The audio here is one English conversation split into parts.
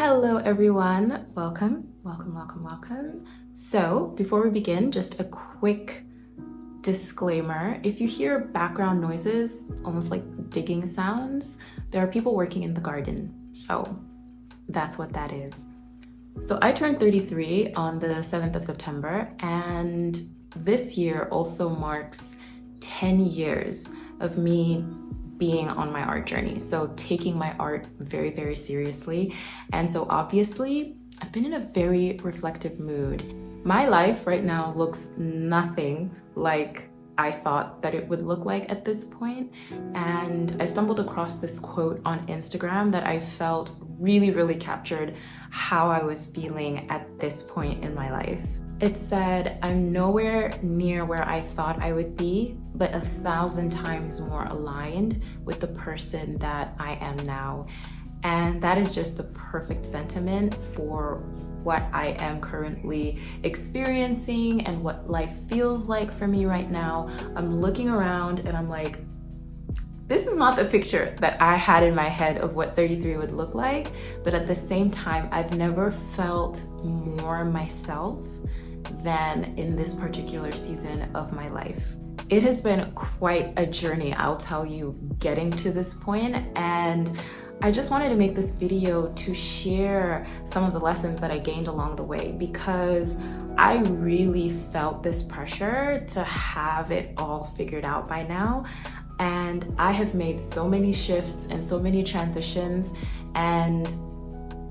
Hello everyone, welcome. So before we begin, just a quick disclaimer. If you hear background noises, almost like digging sounds, there are people working in the garden. So that's what that is. So I turned 33 on the 7th of September, and this year also marks 10 years of me being on my art journey. So taking my art very, very seriously. And so obviously, I've been in a very reflective mood. My life right now looks nothing like I thought that it would look like at this point. And I stumbled across this quote on Instagram that I felt really captured how I was feeling at this point in my life. It said, "I'm nowhere near where I thought I would be, but 1,000 times more aligned with the person that I am now." And that is just the perfect sentiment for what I am currently experiencing and what life feels like for me right now. I'm looking around and I'm like, this is not the picture that I had in my head of what 33 would look like, but at the same time, I've never felt more myself than in this particular season of my life. It has been quite a journey, I'll tell you, getting to this point, and I just wanted to make this video to share some of the lessons that I gained along the way, because I really felt this pressure to have it all figured out by now. And I have made so many shifts and so many transitions, and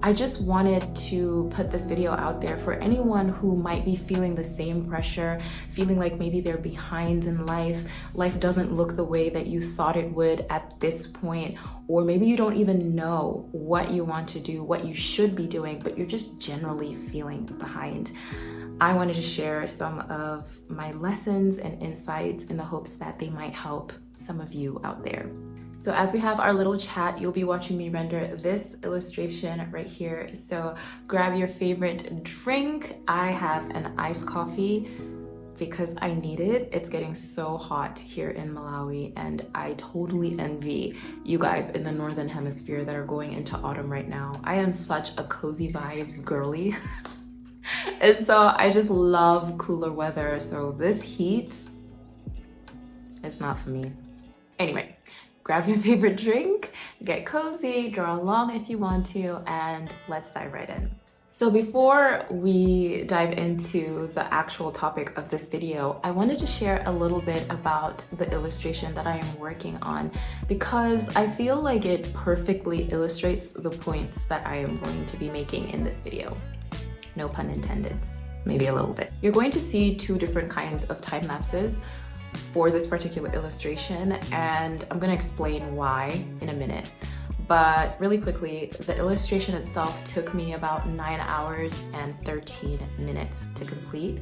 I just wanted to put this video out there for anyone who might be feeling the same pressure, feeling like maybe they're behind in life. Life doesn't look the way that you thought it would at this point, or maybe you don't even know what you want to do, what you should be doing, but you're just generally feeling behind. I wanted to share some of my lessons and insights in the hopes that they might help some of you out there. So as we have our little chat, you'll be watching me render this illustration right here. So grab your favorite drink. I have an iced coffee because I need it. It's getting so hot here in Malawi, and I totally envy you guys in the Northern Hemisphere that are going into autumn right now. I am such a cozy vibes girly. And so I just love cooler weather. So this heat, it's not for me. Anyway, grab your favorite drink, get cozy, draw along if you want to, and let's dive right in. So before we dive into the actual topic of this video, I wanted to share a little bit about the illustration that I am working on, because I feel like it perfectly illustrates the points that I am going to be making in this video. No pun intended, maybe a little bit. You're going to see two different kinds of time lapses for this particular illustration, and I'm going to explain why in a minute. But really quickly, the illustration itself took me about 9 hours and 13 minutes to complete,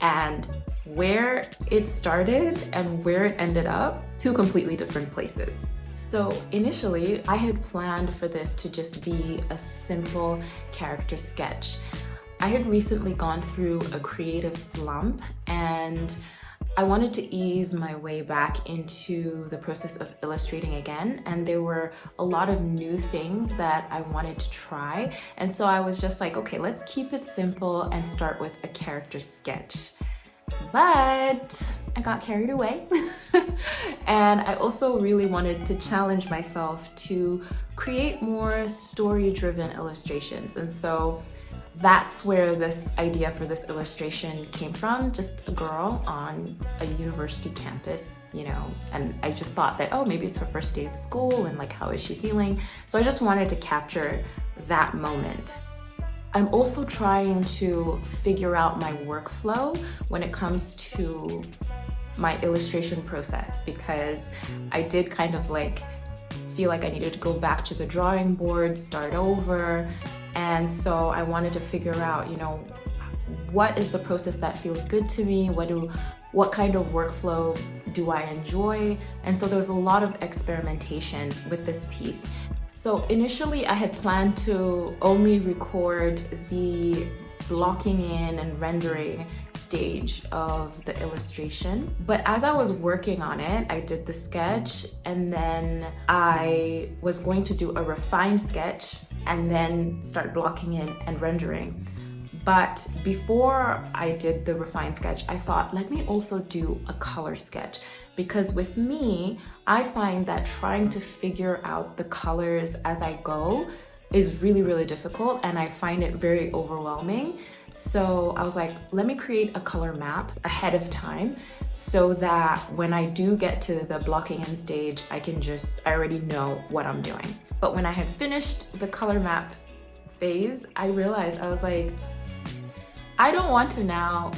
and where it started and where it ended up, two completely different places. So initially, I had planned for this to just be a simple character sketch. I had recently gone through a creative slump, and I wanted to ease my way back into the process of illustrating again, and there were a lot of new things that I wanted to try. And so I was just like, okay, let's keep it simple and start with a character sketch. But I got carried away. And I also really wanted to challenge myself to create more story-driven illustrations. And so that's where this idea for this illustration came from. Just a girl on a university campus, you know, and I just thought that, oh, maybe it's her first day of school and like, how is she feeling? So I just wanted to capture that moment. I'm also trying to figure out my workflow when it comes to my illustration process, because I did kind of like feel like I needed to go back to the drawing board, start over. And so I wanted to figure out, you know, what is the process that feels good to me? What kind of workflow do I enjoy? And so there was a lot of experimentation with this piece. So initially I had planned to only record the blocking in and rendering stage of the illustration. But as I was working on it, I did the sketch, and then I was going to do a refined sketch and then start blocking in and rendering. But before I did the refined sketch, I thought, let me also do a color sketch. Because with me, I find that trying to figure out the colors as I go is really, really difficult, and I find it very overwhelming. So I was like, let me create a color map ahead of time so that when I do get to the blocking in stage, I already know what I'm doing. But when I had finished the color map phase, I realized, I was like, I don't want to now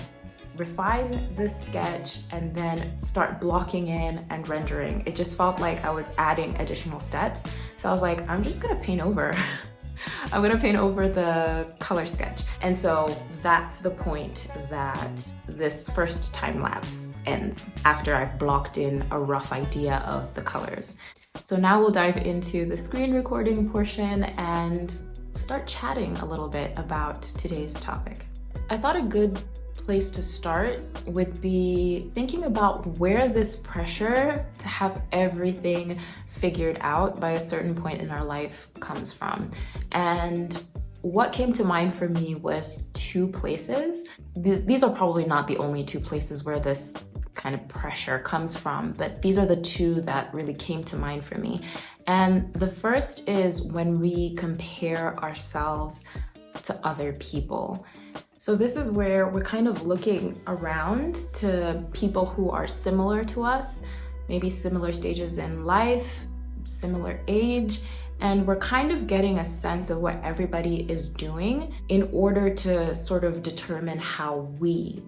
refine this sketch and then start blocking in and rendering. It just felt like I was adding additional steps. So I was like, I'm just gonna paint over. I'm gonna paint over the color sketch. And so that's the point that this first time lapse ends, after I've blocked in a rough idea of the colors. So now we'll dive into the screen recording portion and start chatting a little bit about today's topic. I thought a good place to start would be thinking about where this pressure to have everything figured out by a certain point in our life comes from. And what came to mind for me was two places. These are probably not the only two places where this kind of pressure comes from, but these are the two that really came to mind for me. And the first is when we compare ourselves to other people. So this is where we're kind of looking around to people who are similar to us, maybe similar stages in life, similar age, and we're kind of getting a sense of what everybody is doing in order to sort of determine how we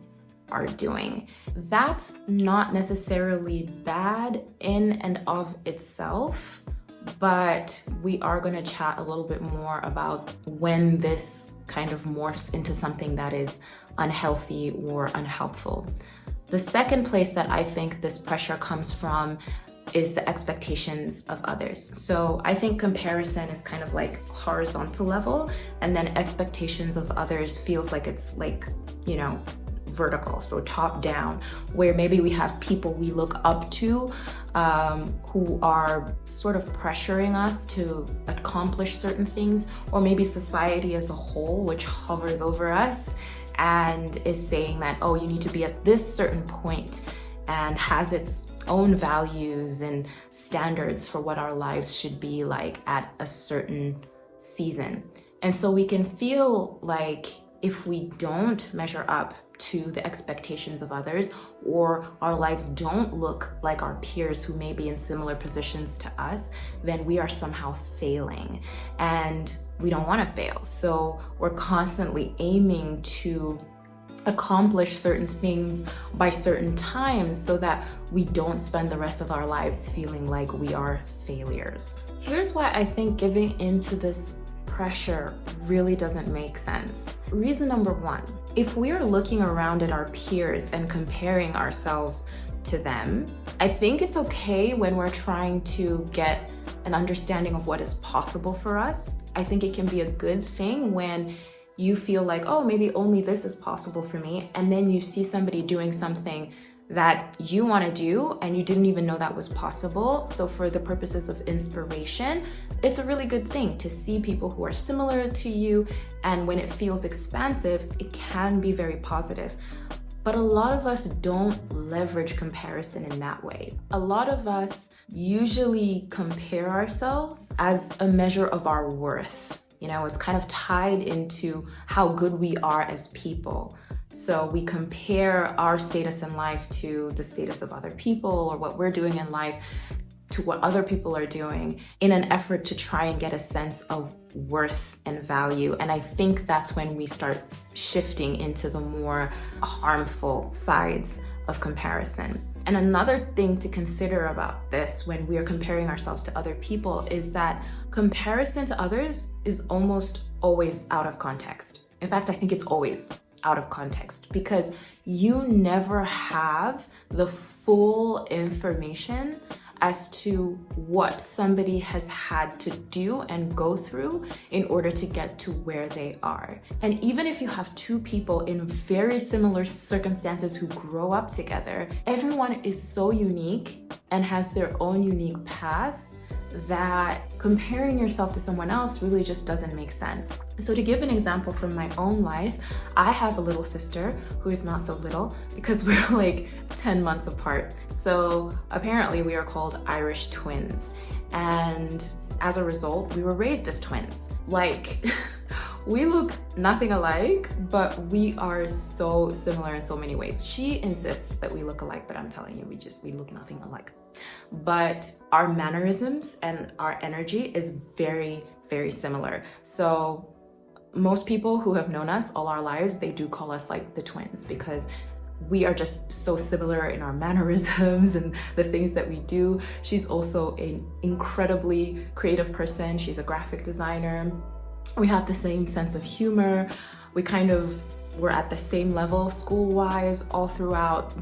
are doing. That's not necessarily bad in and of itself, but we are going to chat a little bit more about when this kind of morphs into something that is unhealthy or unhelpful. The second place that I think this pressure comes from is the expectations of others. So I think comparison is kind of like horizontal level, and then expectations of others feels like it's like, you know, vertical, so top down, where maybe we have people we look up to who are sort of pressuring us to accomplish certain things, or maybe society as a whole, which hovers over us and is saying that, oh, you need to be at this certain point, and has its own values and standards for what our lives should be like at a certain season. And so we can feel like if we don't measure up to the expectations of others, or our lives don't look like our peers who may be in similar positions to us, then we are somehow failing, and we don't want to fail. So we're constantly aiming to accomplish certain things by certain times so that we don't spend the rest of our lives feeling like we are failures. Here's why I think giving into this pressure really doesn't make sense. Reason number one, if we are looking around at our peers and comparing ourselves to them, I think it's okay when we're trying to get an understanding of what is possible for us. I think it can be a good thing when you feel like, oh, maybe only this is possible for me, and then you see somebody doing something that you want to do and you didn't even know that was possible. So for the purposes of inspiration, it's a really good thing to see people who are similar to you, and when it feels expansive, it can be very positive. But a lot of us don't leverage comparison in that way. A lot of us usually compare ourselves as a measure of our worth. You know, it's kind of tied into how good we are as people. So we compare our status in life to the status of other people, or what we're doing in life to what other people are doing, in an effort to try and get a sense of worth and value. And I think that's when we start shifting into the more harmful sides of comparison. And another thing to consider about this when we are comparing ourselves to other people is that comparison to others is almost always out of context. In fact, I think it's always out of context, because you never have the full information as to what somebody has had to do and go through in order to get to where they are. And even if you have two people in very similar circumstances who grow up together, everyone is so unique and has their own unique path that comparing yourself to someone else really just doesn't make sense. So to give an example from my own life, I have a little sister who is not so little because we're like 10 months apart. So apparently we are called Irish twins. And as a result, we were raised as twins. Like, we look nothing alike, but we are so similar in so many ways. She insists that we look alike, but I'm telling you, we look nothing alike. But our mannerisms and our energy is very, very similar. So most people who have known us all our lives, they do call us like the twins because we are just so similar in our mannerisms and the things that we do. She's also an incredibly creative person. She's a graphic designer. We have the same sense of humor. We kind of were at the same level school-wise all throughout.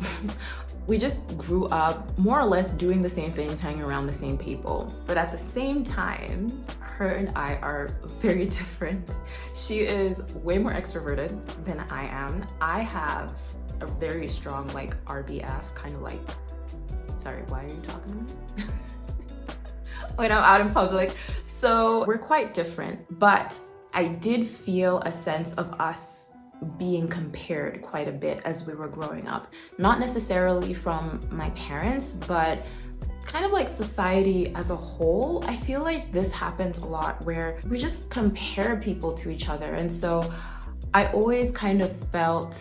We just grew up more or less doing the same things, hanging around the same people. But at the same time, her and I are very different. She is way more extroverted than I am. I have a very strong like RBF, kind of like, sorry, why are you talking to me? When I'm out in public. So we're quite different, but I did feel a sense of us being compared quite a bit as we were growing up. Not necessarily from my parents, but kind of like society as a whole. I feel like this happens a lot where we just compare people to each other. And so I always kind of felt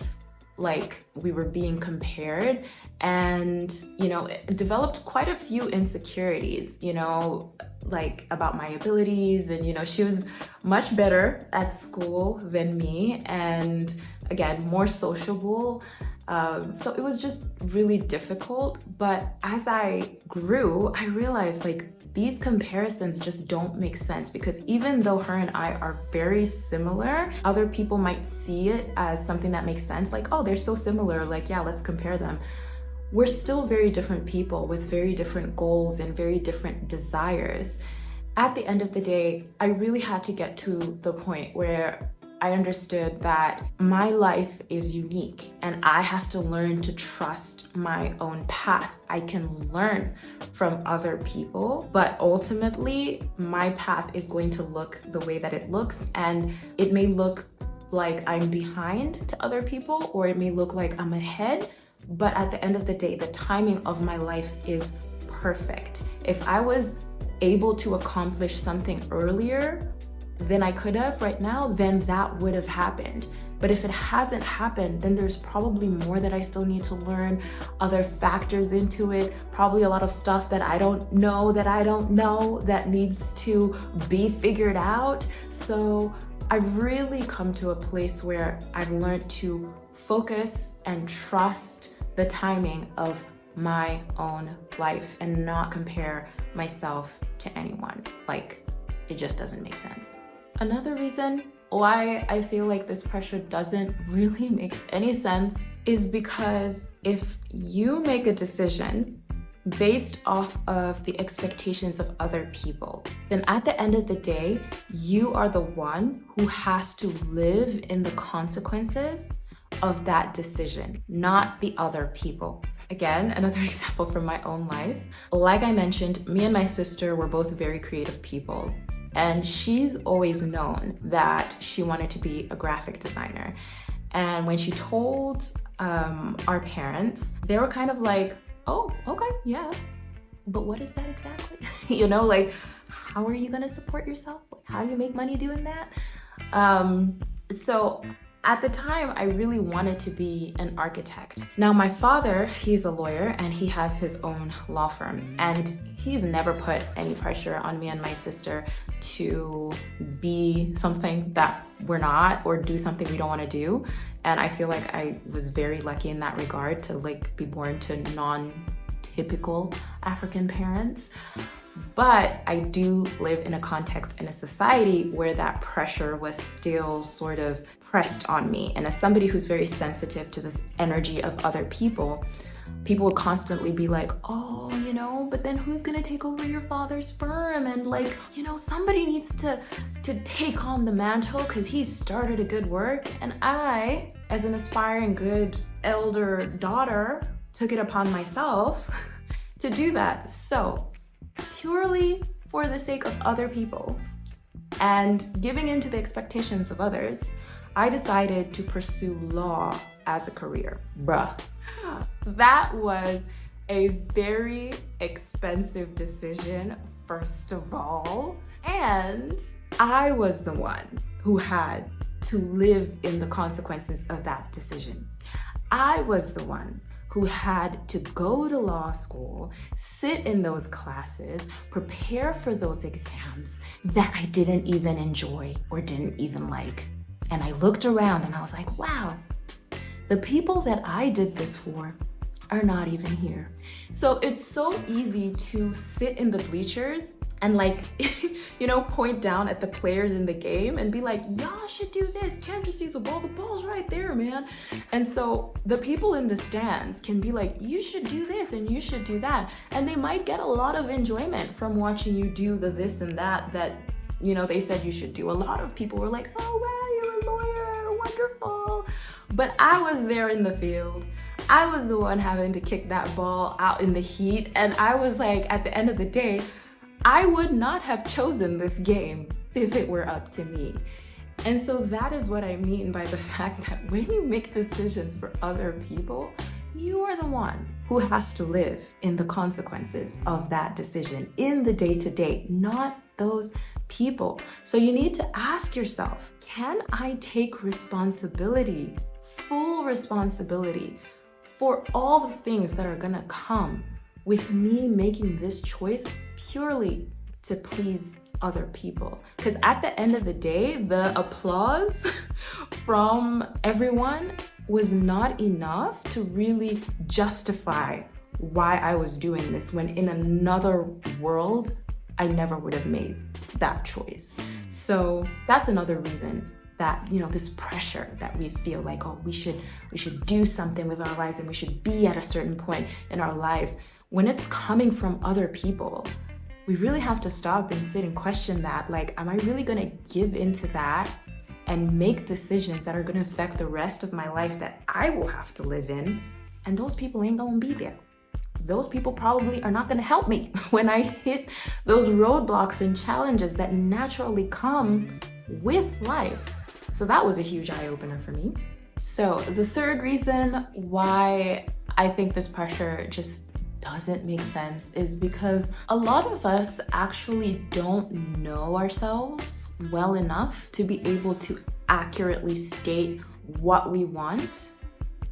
like we were being compared and, you know, developed quite a few insecurities, you know, like about my abilities. And, you know, she was much better at school than me and again, more sociable. So it was just really difficult. But as I grew, I realized like these comparisons just don't make sense because even though her and I are very similar, other people might see it as something that makes sense. Like, oh, they're so similar. Like, yeah, let's compare them. We're still very different people with very different goals and very different desires. At the end of the day, I really had to get to the point where I understood that my life is unique and I have to learn to trust my own path. I can learn from other people, but ultimately my path is going to look the way that it looks, and it may look like I'm behind to other people or it may look like I'm ahead, but at the end of the day, the timing of my life is perfect. If I was able to accomplish something earlier than I could have right now, then that would have happened. But if it hasn't happened, then there's probably more that I still need to learn, other factors into it, probably a lot of stuff that I don't know that needs to be figured out. So I've really come to a place where I've learned to focus and trust the timing of my own life and not compare myself to anyone. Like, it just doesn't make sense. Another reason why I feel like this pressure doesn't really make any sense is because if you make a decision based off of the expectations of other people, then at the end of the day, you are the one who has to live in the consequences of that decision, not the other people. Again, another example from my own life. Like I mentioned, me and my sister were both very creative people. And she's always known that she wanted to be a graphic designer. And when she told our parents, they were kind of like, oh, okay, yeah. But what is that exactly? You know, like, how are you gonna support yourself? Like, how do you make money doing that? So at the time, I really wanted to be an architect. Now, my father, he's a lawyer and he has his own law firm, and he's never put any pressure on me and my sister to be something that we're not or do something we don't want to do. And I feel like I was very lucky in that regard to like be born to non-typical African parents. But I do live in a context in a society where that pressure was still sort of pressed on me. And as somebody who's very sensitive to this energy of other people, people would constantly be like, oh, you know, but then who's gonna take over your father's firm? And like, you know, somebody needs to take on the mantle because he's started a good work. And I, as an aspiring good elder daughter, took it upon myself to do that. So purely for the sake of other people and giving into the expectations of others, I decided to pursue law as a career. Bruh. That was a very expensive decision, first of all. And I was the one who had to live in the consequences of that decision. I was the one who had to go to law school, sit in those classes, prepare for those exams that I didn't even enjoy or didn't even like. And I looked around and I was like, wow, the people that I did this for are not even here. So it's so easy to sit in the bleachers and like, you know, point down at the players in the game and be like, y'all should do this. Can't you see the ball? The ball's right there, man. And so the people in the stands can be like, you should do this and you should do that. And they might get a lot of enjoyment from watching you do the this and that, you know, they said you should do. A lot of people were like, oh, wow, you're a lawyer, wonderful. But I was there in the field. I was the one having to kick that ball out in the heat. And I was like, at the end of the day, I would not have chosen this game if it were up to me. And so that is what I mean by the fact that when you make decisions for other people, you are the one who has to live in the consequences of that decision in the day-to-day, not those people. So you need to ask yourself, can I take responsibility, full responsibility for all the things that are gonna come with me making this choice purely to please other people? Because at the end of the day, the applause from everyone was not enough to really justify why I was doing this, when in another world, I never would have made that choice. So that's another reason that, you know, this pressure that we feel like, oh, we should do something with our lives and we should be at a certain point in our lives. When it's coming from other people, we really have to stop and sit and question that. Like, am I really gonna give into that and make decisions that are gonna affect the rest of my life that I will have to live in? And those people ain't gonna be there. Those people probably are not gonna help me when I hit those roadblocks and challenges that naturally come with life. So that was a huge eye-opener for me. So the third reason why I think this pressure just doesn't make sense is because a lot of us actually don't know ourselves well enough to be able to accurately state what we want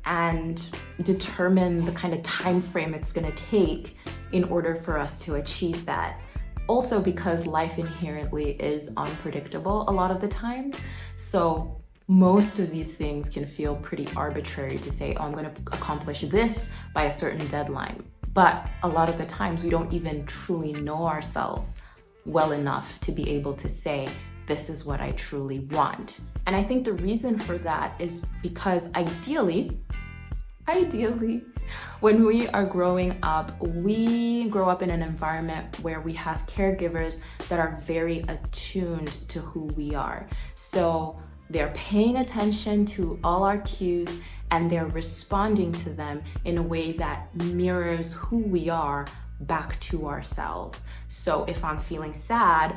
and determine the kind of time frame it's going to take in order for us to achieve that. Also because life inherently is unpredictable a lot of the times. So most of these things can feel pretty arbitrary to say, oh, I'm going to accomplish this by a certain deadline. But a lot of the times we don't even truly know ourselves well enough to be able to say, this is what I truly want. And I think the reason for that is because ideally, when we are growing up, we grow up in an environment where we have caregivers that are very attuned to who we are. So they're paying attention to all our cues and they're responding to them in a way that mirrors who we are back to ourselves. So if I'm feeling sad,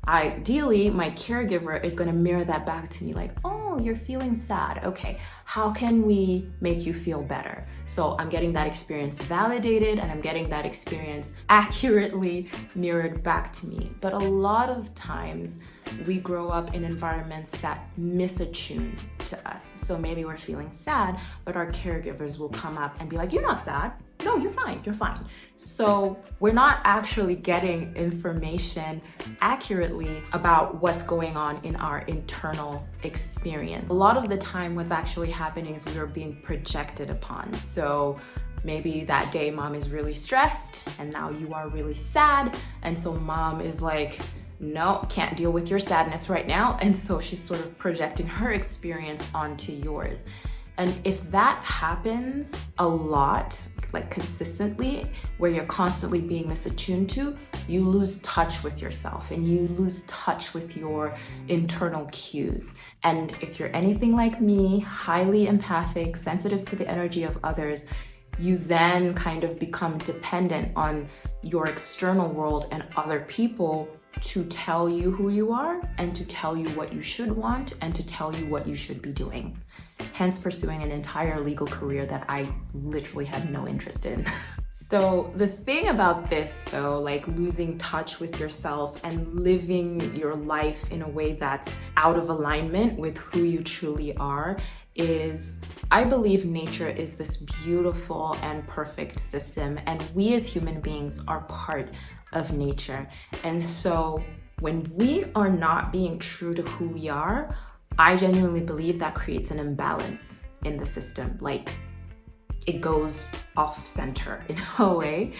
ideally my caregiver is going to mirror that back to me, like, oh, you're feeling sad. Okay, how can we make you feel better? So I'm getting that experience validated and I'm getting that experience accurately mirrored back to me. But a lot of times we grow up in environments that misattune to us. So maybe we're feeling sad, but our caregivers will come up and be like, you're not sad. No, you're fine, you're fine. So we're not actually getting information accurately about what's going on in our internal experience. A lot of the time what's actually happening is we are being projected upon. So maybe that day mom is really stressed and now you are really sad. And so mom is like, no, can't deal with your sadness right now. And so she's sort of projecting her experience onto yours. And if that happens a lot, like consistently, where you're constantly being misattuned to, you lose touch with yourself and you lose touch with your internal cues. And if you're anything like me, highly empathic, sensitive to the energy of others, you then kind of become dependent on your external world and other people to tell you who you are and to tell you what you should want and to tell you what you should be doing. Hence pursuing an entire legal career that I literally had no interest in. So the thing about this though, like losing touch with yourself and living your life in a way that's out of alignment with who you truly are, is I believe nature is this beautiful and perfect system, and we as human beings are part of nature. And so when we are not being true to who we are, I genuinely believe that creates an imbalance in the system. Like it goes off center in a way,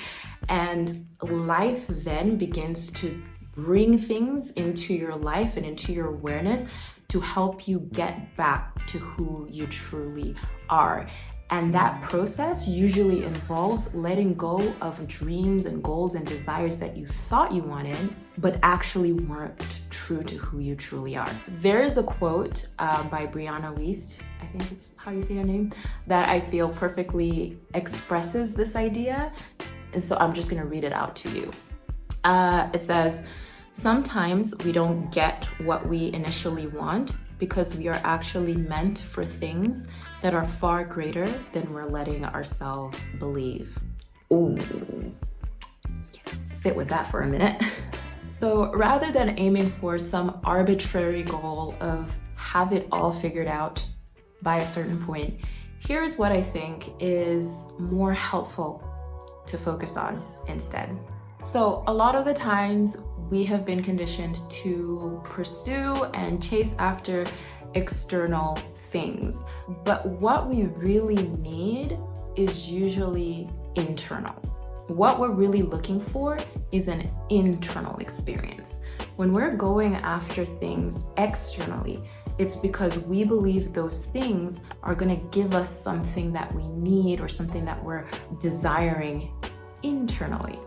and life then begins to bring things into your life and into your awareness to help you get back to who you truly are. And that process usually involves letting go of dreams and goals and desires that you thought you wanted, but actually weren't true to who you truly are. There is a quote by Brianna Wiest, I think is how you say her name, that I feel perfectly expresses this idea. And so I'm just gonna read it out to you. It says, "Sometimes we don't get what we initially want because we are actually meant for things that are far greater than we're letting ourselves believe." Ooh, sit with that for a minute. So rather than aiming for some arbitrary goal of have it all figured out by a certain point, here's what I think is more helpful to focus on instead. So a lot of the times we have been conditioned to pursue and chase after external things, but what we really need is usually internal. What we're really looking for is an internal experience. When we're going after things externally, it's because we believe those things are going to give us something that we need or something that we're desiring internally.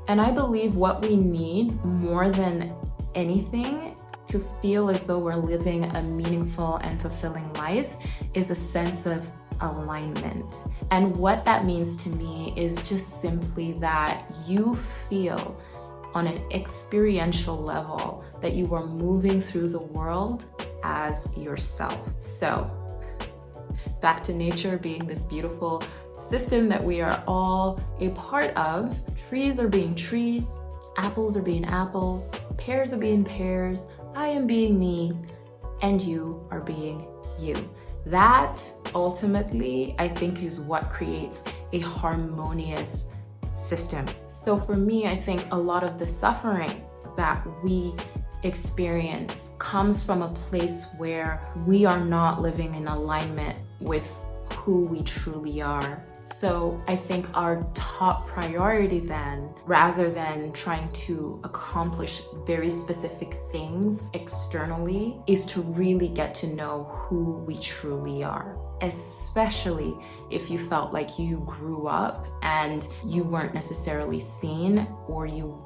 And I believe what we need more than anything to feel as though we're living a meaningful and fulfilling life is a sense of alignment. And what that means to me is just simply that you feel on an experiential level that you are moving through the world as yourself. So back to nature being this beautiful system that we are all a part of. Trees are being trees, apples are being apples, pears are being pears, I am being me, and you are being you. That ultimately, I think, is what creates a harmonious system. So for me, I think a lot of the suffering that we experience comes from a place where we are not living in alignment with who we truly are. So I think our top priority then, rather than trying to accomplish very specific things externally, is to really get to know who we truly are. Especially if you felt like you grew up and you weren't necessarily seen, or you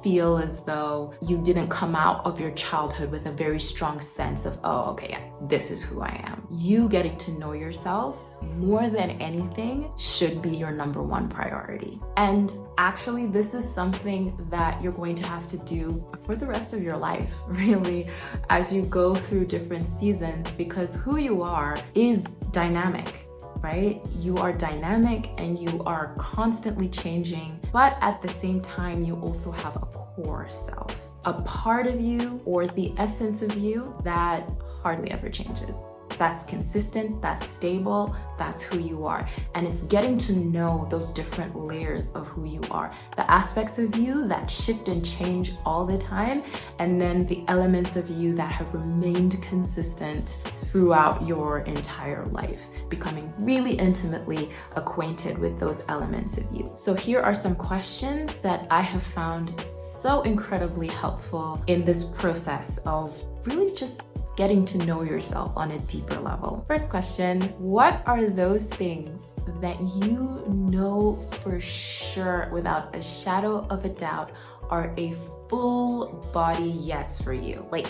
feel as though you didn't come out of your childhood with a very strong sense of, oh, okay, yeah, this is who I am. You getting to know yourself more than anything should be your number one priority. And actually, this is something that you're going to have to do for the rest of your life, really, as you go through different seasons, because who you are is dynamic. Right? You are dynamic and you are constantly changing, but at the same time, you also have a core self, a part of you or the essence of you that hardly ever changes. That's consistent, that's stable, that's who you are. And it's getting to know those different layers of who you are, the aspects of you that shift and change all the time, and then the elements of you that have remained consistent throughout your entire life, becoming really intimately acquainted with those elements of you. So here are some questions that I have found so incredibly helpful in this process of really just getting to know yourself on a deeper level. First question, what are those things that you know for sure, without a shadow of a doubt, are a full body yes for you? Like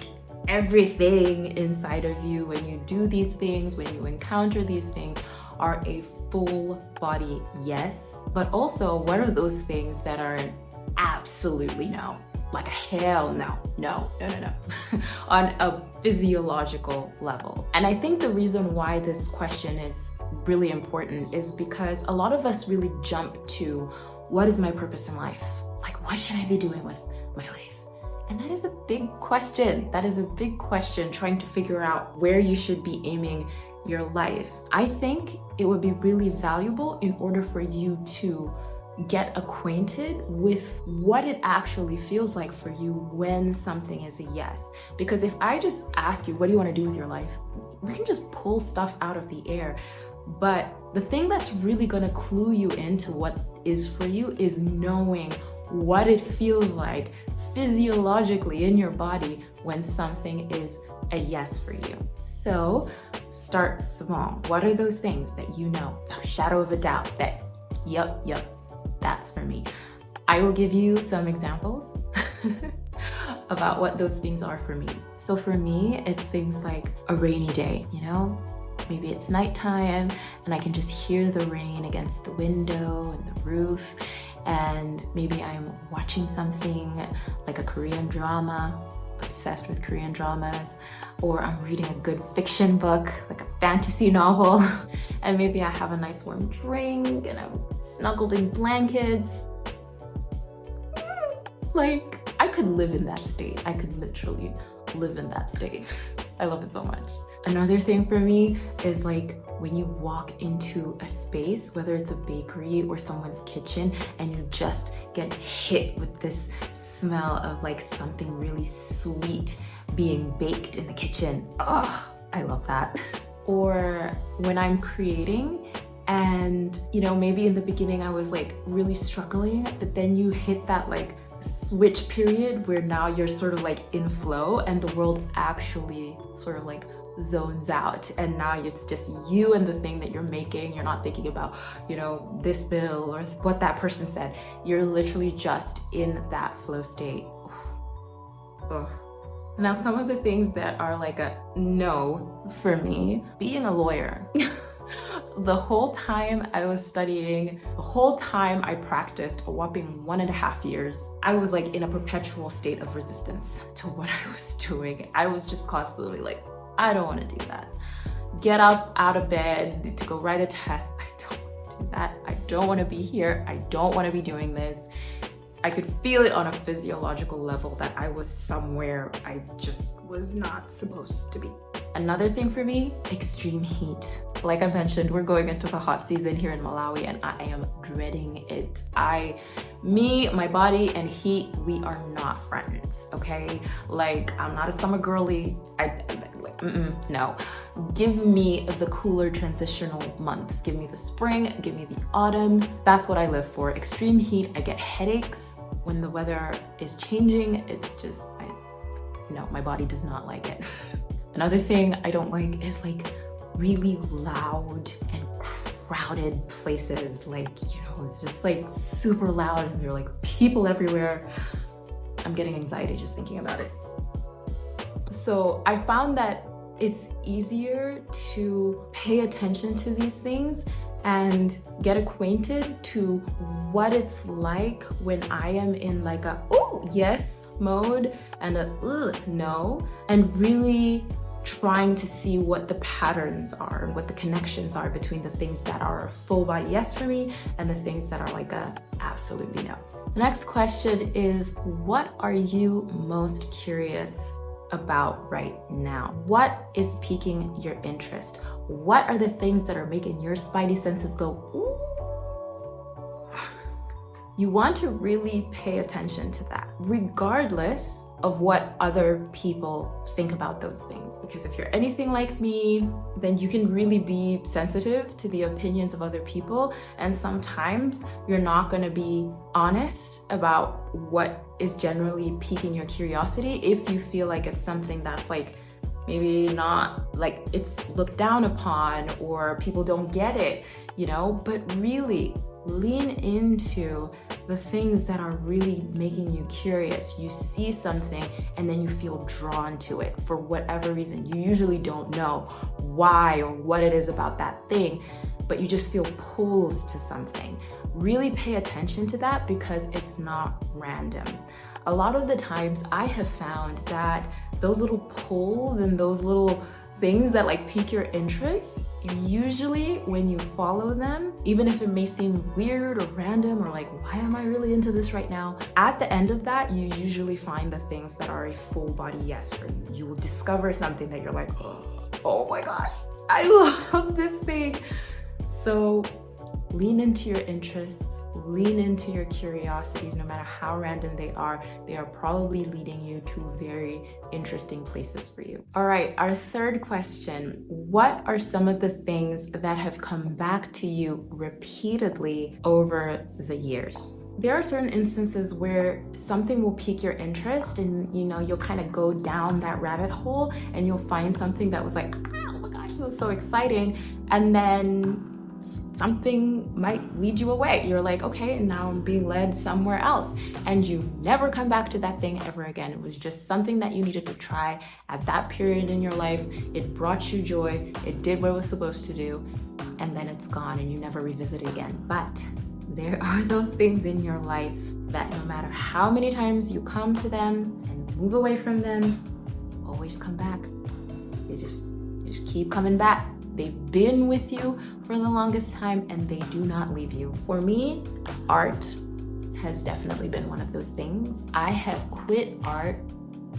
everything inside of you, when you do these things, when you encounter these things, are a full body yes. But also, what are those things that are an absolutely no? Like a hell no, no, no, no, no, on a physiological level. And I think the reason why this question is really important is because a lot of us really jump to, what is my purpose in life? Like, what should I be doing with my life? And that is a big question. That is a big question, trying to figure out where you should be aiming your life. I think it would be really valuable in order for you to get acquainted with what it actually feels like for you when something is a yes. Because if I just ask you, what do you want to do with your life? We can just pull stuff out of the air. But the thing that's really going to clue you into what is for you is knowing what it feels like physiologically in your body when something is a yes for you. So start small. What are those things that you know, without a shadow of a doubt, that yep, that's for me? I will give you some examples about what those things are for me. So for me, it's things like a rainy day, you know? Maybe it's nighttime and I can just hear the rain against the window and the roof. And maybe I'm watching something like a Korean drama, obsessed with Korean dramas, or I'm reading a good fiction book, like a fantasy novel, and maybe I have a nice warm drink and I'm snuggled in blankets. Like, I could live in that state. I could literally live in that state. I love it so much. Another thing for me is like when you walk into a space, whether it's a bakery or someone's kitchen, and you just get hit with this smell of like something really sweet being baked in the kitchen. Oh, I love that. Or when I'm creating and, you know, maybe in the beginning I was like really struggling, but then you hit that like switch period where now you're sort of like in flow and the world actually sort of like zones out, and now it's just you and the thing that you're making. You're not thinking about, you know, this bill or what that person said. You're literally just in that flow state. Ugh. Now, some of the things that are like a no for me, being a lawyer. The whole time I was studying, the whole time I practiced, a whopping 1.5 years, I was like in a perpetual state of resistance to what I was doing. I was just constantly like, I don't want to do that. Get up out of bed to go write a test. I don't want to do that. I don't want to be here. I don't want to be doing this. I could feel it on a physiological level that I was somewhere I just was not supposed to be. Another thing for me, extreme heat. Like I mentioned, we're going into the hot season here in Malawi and I am dreading it. My body and heat, we are not friends, okay? Like, I'm not a summer girly. No. Give me the cooler transitional months. Give me the spring, give me the autumn. That's what I live for. Extreme heat, I get headaches when the weather is changing. It's just, my body does not like it. Another thing I don't like is like really loud and crowded places. Like, it's just like super loud and there are like people everywhere. I'm getting anxiety just thinking about it. So I found that it's easier to pay attention to these things and get acquainted to what it's like when I am in like a oh yes mode and a no, and really trying to see what the patterns are and what the connections are between the things that are a full body yes for me and the things that are like a absolutely no. The next question is, what are you most curious about right now? What is piquing your interest? What are the things that are making your spidey senses go, ooh? You want to really pay attention to that, regardless of what other people think about those things. Because if you're anything like me, then you can really be sensitive to the opinions of other people. And sometimes you're not going to be honest about what is generally piquing your curiosity if you feel like it's something that's like maybe not, like it's looked down upon or people don't get it, you know, but really lean into the things that are really making you curious. You see something and then you feel drawn to it for whatever reason. You usually don't know why or what it is about that thing, but you just feel pulls to something. Really pay attention to that because it's not random. A lot of the times I have found that those little pulls and those little things that like pique your interest, usually when you follow them, even if it may seem weird or random or like, why am I really into this right now? At the end of that, you usually find the things that are a full body yes for you. You will discover something that you're like, oh my gosh, I love this thing. So lean into your interests, lean into your curiosities. No matter how random they are probably leading you to very interesting places for you. All right, our third question. What are some of the things that have come back to you repeatedly over the years? There are certain instances where something will pique your interest and you'll kind of go down that rabbit hole and you'll find something that was like, oh my gosh, this is so exciting. And then something might lead you away. You're like, okay, and now I'm being led somewhere else. And you never come back to that thing ever again. It was just something that you needed to try at that period in your life. It brought you joy. It did what it was supposed to do. And then it's gone and you never revisit it again. But there are those things in your life that no matter how many times you come to them and move away from them, always come back. You just keep coming back. They've been with you for the longest time and they do not leave you. For me, art has definitely been one of those things. I have quit art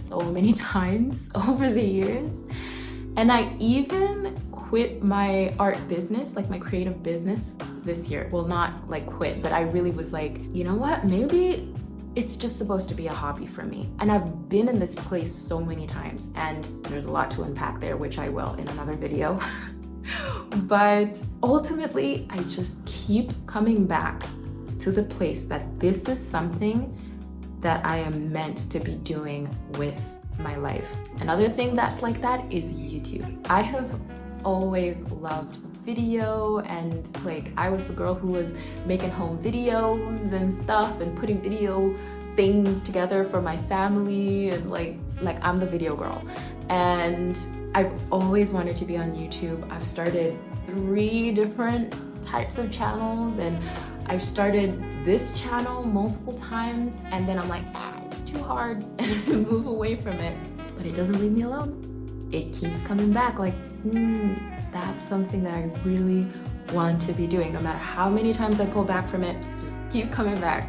so many times over the years. And I even quit my art business, like my creative business this year. Well, not like quit, but I really was like, you know what? Maybe it's just supposed to be a hobby for me. And I've been in this place so many times and there's a lot to unpack there, which I will in another video. But ultimately, I just keep coming back to the place that this is something that I am meant to be doing with my life. Another thing that's like that is YouTube. I have always loved video and like I was the girl who was making home videos and stuff and putting video things together for my family and like I'm the video girl. And I've always wanted to be on YouTube. I've started 3 different types of channels and I've started this channel multiple times and then I'm like, it's too hard and move away from it. But it doesn't leave me alone. It keeps coming back like, that's something that I really want to be doing. No matter how many times I pull back from it, just keep coming back.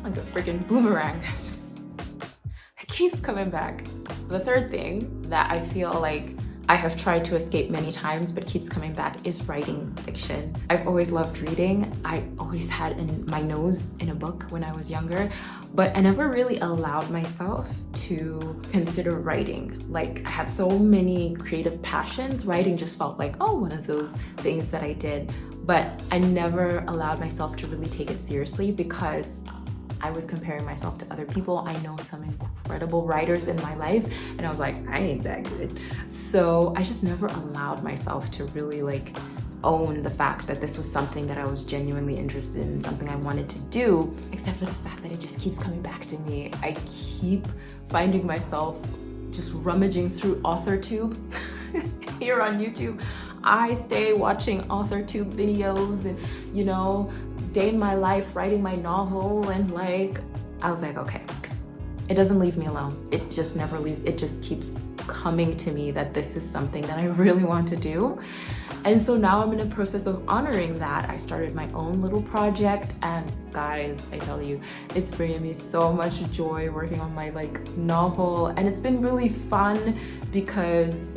Like a freaking boomerang. It keeps coming back. The third thing that I feel like I have tried to escape many times but keeps coming back is writing fiction. I've always loved reading. I always had my nose in a book when I was younger, but I never really allowed myself to consider writing. Like I had so many creative passions. Writing just felt like, one of those things that I did, but I never allowed myself to really take it seriously because I was comparing myself to other people. I know some incredible writers in my life and I was like, I ain't that good. So I just never allowed myself to really like own the fact that this was something that I was genuinely interested in, something I wanted to do, except for the fact that it just keeps coming back to me. I keep finding myself just rummaging through AuthorTube here on YouTube. I stay watching AuthorTube videos and, day in my life writing my novel and like, I was like, okay, it doesn't leave me alone. It just never leaves. It just keeps coming to me that this is something that I really want to do. And so now I'm in a process of honoring that. I started my own little project and guys, I tell you, it's bringing me so much joy working on my novel. And it's been really fun because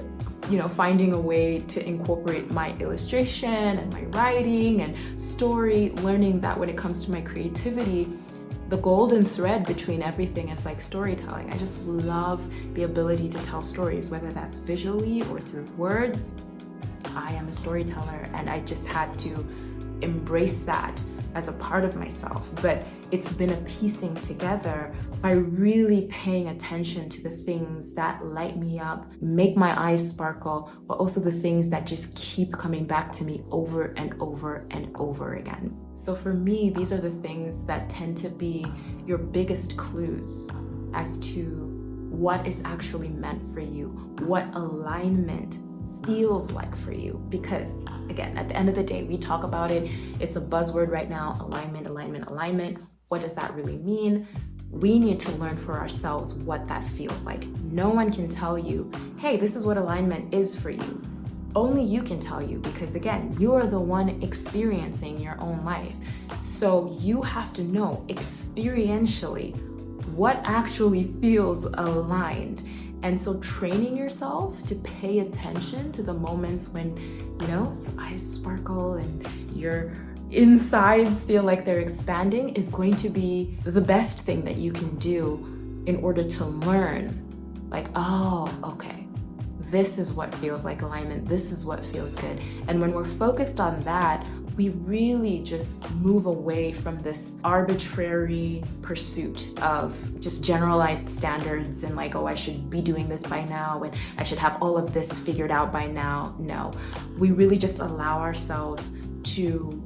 finding a way to incorporate my illustration and my writing and story, learning that when it comes to my creativity, the golden thread between everything is storytelling. I just love the ability to tell stories, whether that's visually or through words. I am a storyteller and I just had to embrace that as a part of myself, but it's been a piecing together by really paying attention to the things that light me up, make my eyes sparkle, but also the things that just keep coming back to me over and over and over again. So for me, these are the things that tend to be your biggest clues as to what is actually meant for you, what alignment feels like for you. Because again, at the end of the day, we talk about it, it's a buzzword right now, alignment, alignment, alignment. What does that really mean? We need to learn for ourselves what that feels like. No one can tell you, hey, this is what alignment is for you. Only you can tell you, because again, you are the one experiencing your own life. So you have to know experientially what actually feels aligned. And so training yourself to pay attention to the moments when, your eyes sparkle and your insides feel like they're expanding is going to be the best thing that you can do in order to learn, like, oh, okay, this is what feels like alignment, this is what feels good. And when we're focused on that, we really just move away from this arbitrary pursuit of just generalized standards and like, oh, I should be doing this by now and I should have all of this figured out by now. No, we really just allow ourselves to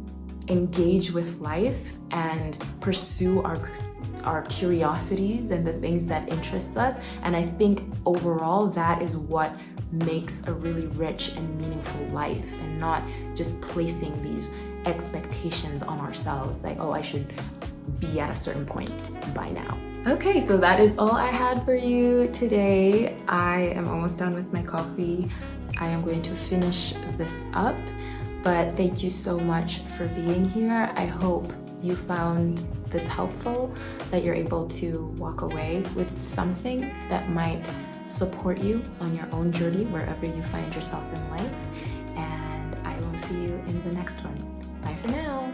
engage with life and pursue our curiosities and the things that interest us. And I think overall that is what makes a really rich and meaningful life, and not just placing these expectations on ourselves like, oh, I should be at a certain point by now. Okay, so that is all I had for you today. I am almost done with my coffee. I am going to finish this up, but thank you so much for being here. I hope you found this helpful, that you're able to walk away with something that might support you on your own journey wherever you find yourself in life. And I will see you in the next one. Bye for now.